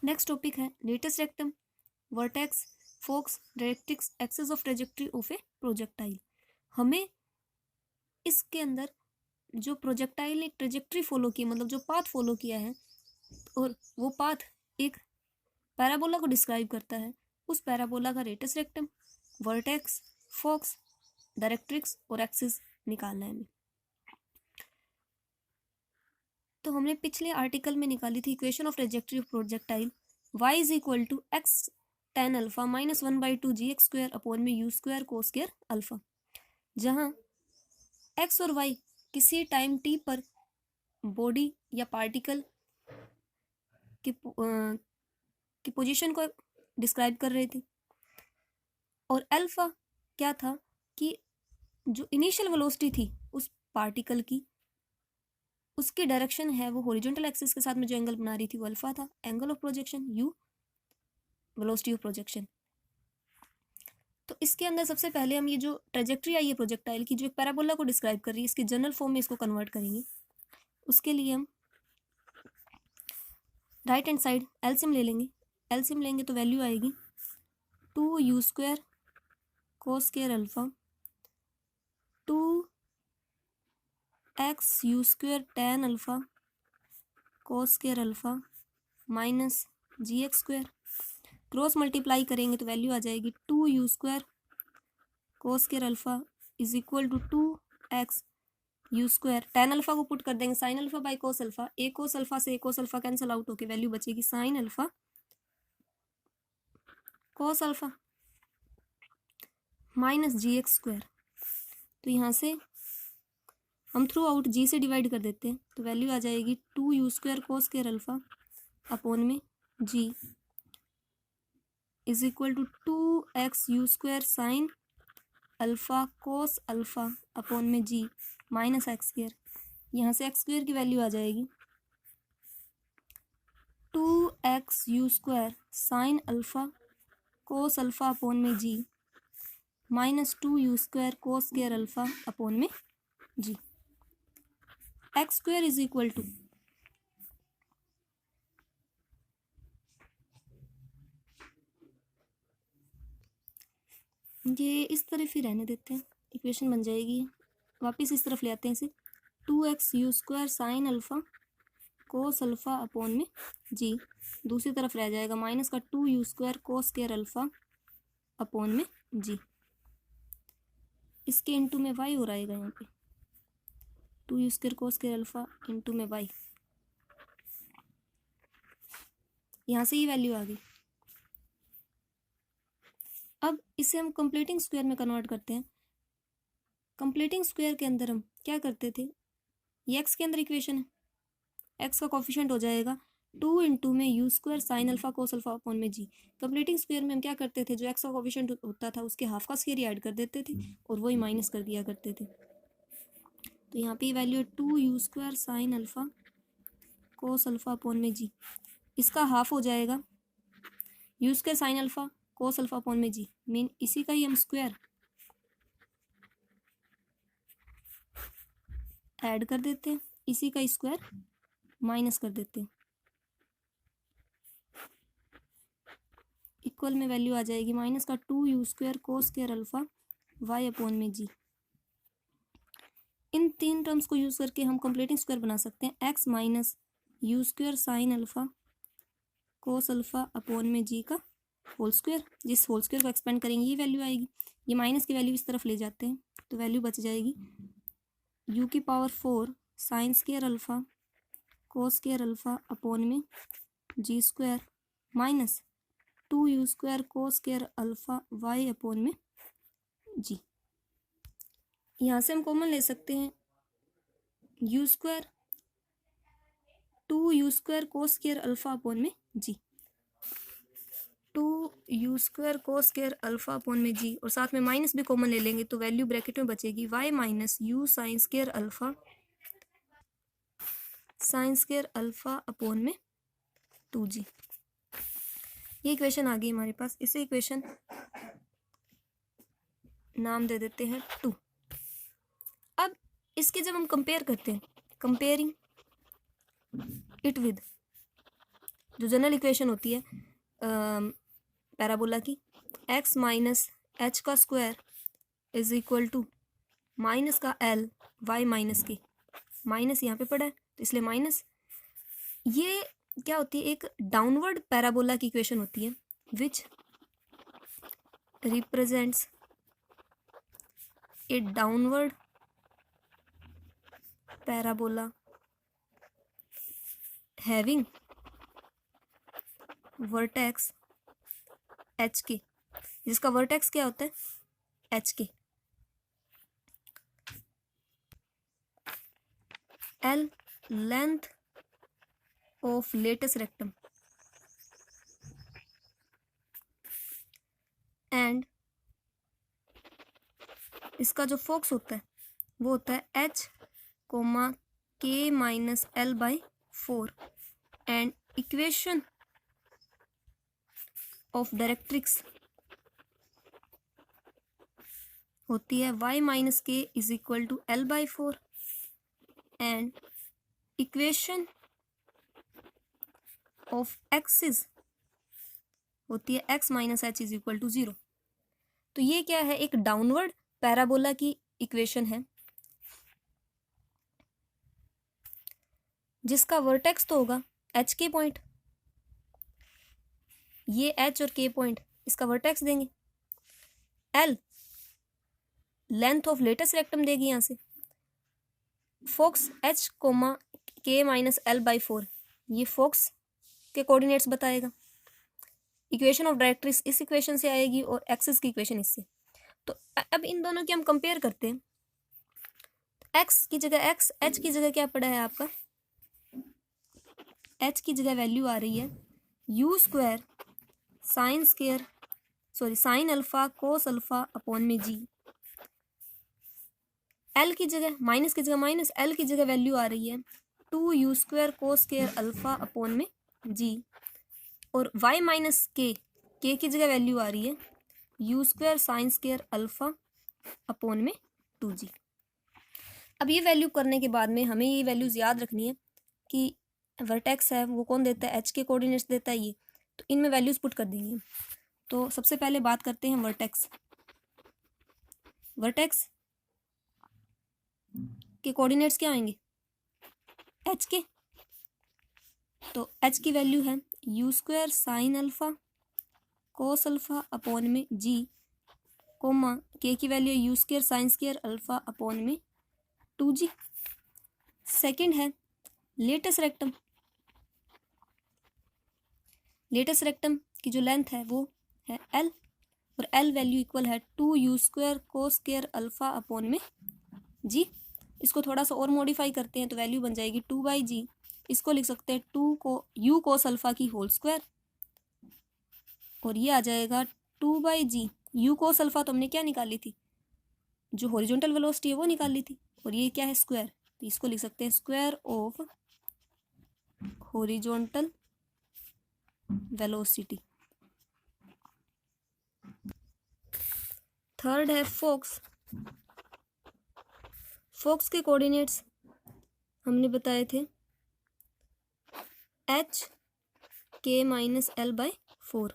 Next topic है latus rectum, vertex, focus, directrix, axis of trajectory of a projectile. हमें इसके अंदर जो प्रोजेक्टाइल ने ट्रेजेक्ट्री फॉलो की, मतलब जो पाथ फॉलो किया है, और वो पाथ एक पैराबोला को डिस्क्राइब करता है, उस पैराबोला का latus rectum, vertex, focus, directrix और एक्सेस निकालना है हमें। तो हमने पिछले आर्टिकल में निकाली थी equation of trajectory of projectile, y is equal to x tan alpha minus 1/2 gx square upon में u square cos square alpha, जहाँ x और y किसी टाइम t पर बॉडी या पार्टिकल की पोजीशन को डिस्क्राइब कर रहे थे, और अल्फा क्या था कि जो इनिशियल वेलोसिटी थी उस पार्टिकल की, उसकी डायरेक्शन है वो हॉरिजॉन्टल एक्सिस के साथ में जो एंगल बना रही थी वो अल्फा था, angle of projection u, velocity of projection. तो इसके अंदर सबसे पहले हम ये जो ट्रेजेक्ट्री आई है प्रोजेक्टाइल की, जो एक पैराबोला को डिस्क्राइब कर रही है, इसके जनरल फॉर्म में इसको कन्वर्ट करेंगे। उसके लिए हम राइट हैंड साइड एलसीएम ले लेंगे। एलसीएम लेंगे तो वैल्यू आएगी 2u square cos square alpha 2x u square tan alpha cos square alpha minus g x square. Cross multiply करेंगे तो वैल्यू आ जाएगी 2u square cos square alpha is equal to 2x u square, tan alpha को put कर देंगे sine alpha by cos alpha, a cos alpha से a cos alpha cancel out होके value बचेगी sine alpha cos alpha minus g x square. तो यहाँ से हम थ्रू आउट जी से डिवाइड कर देते हैं तो वैल्यू आ जाएगी 2u square cos square alpha upon में g is equal to 2x u square sine alpha cos alpha upon में जी माइनस एक्स स्क्वायर। यहाँ से एक्स स्क्वायर की वैल्यू आ जाएगी 2x u square sine alpha cos alpha upon में g minus 2u square cos square alpha upon में g. X square is equal to ये इस तरफ ही रहने देते हैं, इक्वेशन बन जाएगी। वापस इस तरफ ले आते हैं इसे 2x u square sine alpha cos alpha upon में जी, दूसरी तरफ रह जाएगा माइनस का 2u square cos square alpha upon में जी। इसके इंटू में y हो रहेगा यहाँ पे 2u square cos square alpha into में y, यहाँ से ये वैल्यू आ गई। अब इसे हम कंप्लीटिंग स्क्वायर में कन्वर्ट करते हैं। कंप्लीटिंग स्क्वायर के अंदर हम क्या करते थे, ये एक्स के अंदर इक्वेशन है, एक्स का कोफिशिएंट हो जाएगा 2 इंटू में you square sine alpha cos alpha upon में जी। कंप्लीटिंग स्क्वायर में हम क्या करते थे, जो एक्स का कोफिशिएंट होता था उसके हाफ का स्क्वायर ही ऐड कर देते थे और वही माइनस कर दिया करते थे। तो यहाँ पे वैल्यू है 2u square sine alpha cos alpha upon में जी, इसका हाफ हो जाएगा you square sine alpha cos alpha upon में जी, मीन इसी का ही हम स्क्वायर ऐड कर देते हैं, इसी का स्क्वायर माइनस कर देते हैं। इक्वल में वैल्यू आ जाएगी माइनस का 2u square cos square alpha y upon में जी। इन तीन टर्म्स को यूज करके हम कंप्लीटिंग स्क्वायर बना सकते हैं x minus you square sine alpha cos alpha upon में जी का होल स्क्वायर। जिस होल स्क्वायर को एक्सपेंड करेंगे ये वैल्यू आएगी, ये माइनस की वैल्यू इस तरफ ले जाते हैं तो वैल्यू बच जाएगी u की power 4 sine square alpha cos square alpha upon में g square minus 2u square cos square alpha y upon में जी। यहाँ से हम कॉमन ले सकते हैं u square 2u square cos square alpha upon में जी, 2u square cos square alpha upon में जी, और साथ में माइनस भी कॉमन ले लेंगे तो वैल्यू ब्रैकेट में बचेगी y minus you sign square alpha sign square alpha upon में 2g। ये इक्वेशन आ गई हमारे पास, इसे इक्वेशन नाम दे देते हैं 2। अब इसके जब हम कंपेयर करते हैं, कंपेयरिंग इट विद जो जनरल इक्वेशन होती है पैराबोला की, x माइनस एच का square is equal to minus का l y minus k, minus यहाँ पे पड़ा है तो इसलिए माइनस। ये क्या होती है, एक डाउनवर्ड पैराबोला की इक्वेशन होती है which represents a downward parabola having vertex h k, जिसका वर्टेक्स क्या होता है, h k. L length of latus rectum and इसका जो फोकस होता है वो होता है h comma k minus l by 4 and equation of directrix होती है y minus k is equal to l by 4 and equation of axis होती है x minus h is equal to 0। तो ये क्या है, एक डाउनवर्ड पैराबोला की इक्वेशन है जिसका वर्टेक्स तो होगा एच के पॉइंट, ये एच और के पॉइंट इसका वर्टेक्स देंगे, L length of latus rectum देगी यहाँ से, focus H comma k minus l by 4 ये फोक्स के कोऑर्डिनेट्स बताएगा, इक्वेशन ऑफ डायरेक्ट्रिक्स इस इक्वेशन से आएगी और एक्सिस की इक्वेशन इससे। तो अब इन दोनों की हम कंपेयर करते हैं, एक्स की जगह एक्स, एच की जगह क्या पड़ा है आपका, एच की जगह वैल्यू आ रही है you square sine alpha cos alpha upon में जी। एल की जगह माइनस की जगह माइनस, एल की जगह वैल्यू आ रही है 2u square cos square alpha upon में जी, और y माइनस के की जगह वैल्यू आ रही है u square sine square alpha upon में 2g। अब ये वैल्यू करने के बाद में हमें ये वैल्यूज़ याद रखनी है कि वर्टेक्स है वो कौन देता है, एच के कोऑर्डिनेट्स देता है ये, तो इनमें वैल्यूज़ पुट कर देंगे। तो सबसे पहले बात करते हैं वर्टेक्स। वर्टेक्स के कोऑर्डिनेट्स क्या आएंगे, एच के, तो एच की वैल्यू है you square sine alpha cos alpha upon में जी, कोमा के की value you square sine square alpha upon में 2g। सेकंड है लेटस रेक्टम, लेटस रेक्टम की जो लेंथ है वो है l, और l वैल्यू इक्वल है 2u square cos square alpha upon में g। इसको थोड़ा सा और मॉडिफाई करते हैं तो वैल्यू बन जाएगी 2/g, इसको लिख सकते हैं 2 को u कोस अल्फा की होल स्क्वायर, और ये आ जाएगा 2/g। u कोस अल्फा तो हमने क्या निकाली थी, जो हॉरिजॉन्टल वेलोसिटी है वो निकाली थी, और ये क्या है स्क्वायर, तो इसको लिख सकते हैं square of horizontal velocity. Third है फोक्स। फोक्स के कोऑर्डिनेट्स हमने बताए थे एच के माइनस एल बाई 4,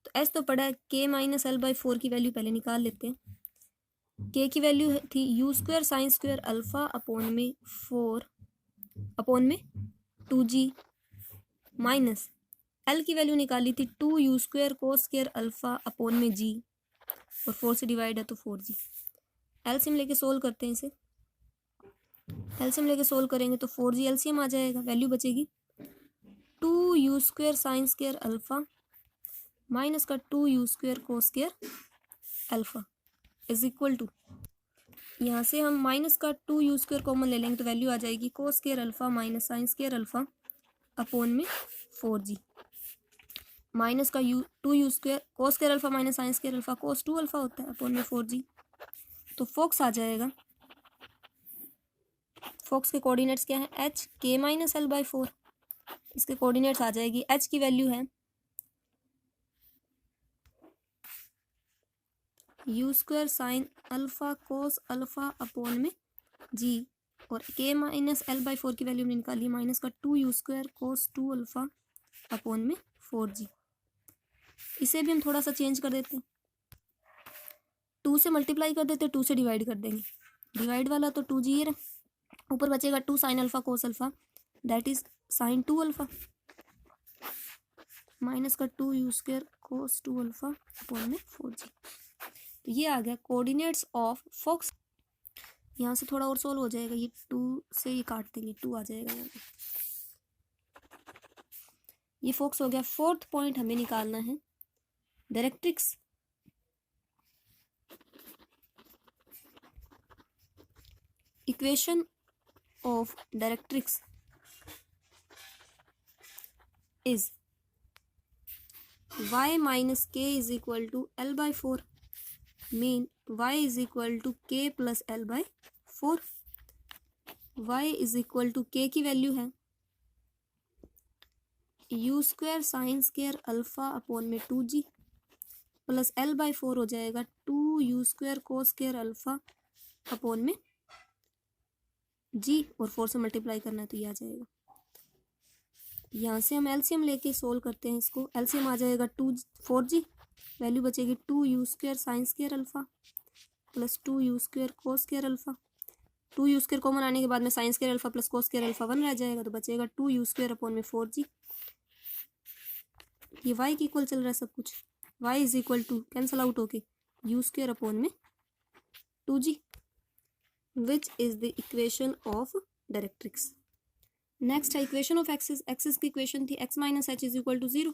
तो एच तो पड़ा है, के माइनस एल बाई 4 की वैल्यू पहले निकाल लेते हैं। के की वैल्यू थी you square sine square alpha upon में 4 अपॉन में 2g, माइनस एल की वैल्यू निकाली थी 2u square cos square alpha upon में g, और 4 से डिवाइड है तो 4g। एलसीएम लेके सोल्व करते हैं इसे, एलसीएम लेके सोल्व करेंगे तो 4g एलसीएम आ जाएगा, वैल्यू बचेगी 2u square sine square alpha minus का 2u square cos square alpha is equal to, यहाँ से हम माइनस का 2u स्क्वायर कॉमन ले लेंगे तो वैल्यू आ जाएगी कोस square alpha minus sign square alpha upon में 4g, माइनस का 2u square cos square alpha minus sign square alpha कोस 2 अल्फा होता है अपॉन में 4g। तो फोक्स आ जाएगा, फोक्स के कोऑर्डिनेट्स क्या है, एच के माइनस एल बाई 4, इसके कोऑर्डिनेट्स आ जाएगी, एच की वैल्यू है you square sine alpha cos alpha upon में जी, और के माइनस एल बाई 4 की वैल्यू हमने निकाली माइनस का 2u स्क्वायर कोस 2 अल्फा अपॉन में 4g। इसे भी हम थोड़ा सा चेंज कर देते हैं, 2 से मल्टीप्लाई कर देते हैं, 2 से डिवाइड कर देंगे, डिवाइड वाला तो 2g ये रहा, ऊपर बचेगा 2 sign alpha cos alpha, that is sine 2 alpha, minus का 2 you square cos 2 alpha upon में 4g। तो ये आ गया कोऑर्डिनेट्स ऑफ फोकस। यहाँ से थोड़ा और सोल्व हो जाएगा, ये 2 से ही काट देंगे, 2 आ जाएगा यहाँ पे, ये फोकस हो गया। फोर्थ पॉइंट हमें निकालना है directrix. Equation of directrix is y minus k is equal to L by 4, mean y is equal to k plus L by 4। y is equal to k की वैल्यू है you square sine square alpha upon में 2g plus L by 4 हो जाएगा 2 you square cos square alpha upon में g, और 4 से multiply करना है तो ये आ जाएगा। यहाँ से हम एलसीएम लेके सोल्व करते हैं इसको, एलसीएम आ जाएगा 4g, वैल्यू बचेगी 2 you square sine square alpha plus 2 you square cos square alpha, 2 you square common आने के बाद में sign square alpha plus cos square alpha 1 रह जाएगा, तो बचेगा 2 यू स्क्वायर अपॉन में 4g। ये y के इक्वल चल रहा है सब कुछ, y is equal to cancel out होके यू स्क्वायर अपॉन में 2g, which is the equation of directrix. Next है इक्वेशन ऑफ एक्सिस। एक्सिस की इक्वेशन थी x minus h is equal to 0,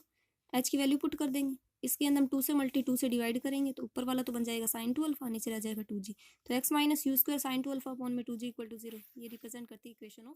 h की वैल्यू पुट कर देंगे, इसके अंदर हम 2 से मल्टी 2 से डिवाइड करेंगे, तो ऊपर वाला तो बन जाएगा साइन 2 अल्फा, नीचे रह जाएगा 2g, तो x minus you square sine 2 alpha upon में 2g इक्वल टू 0, ये रिप्रेजेंट करती है इक्वेशन ऑफ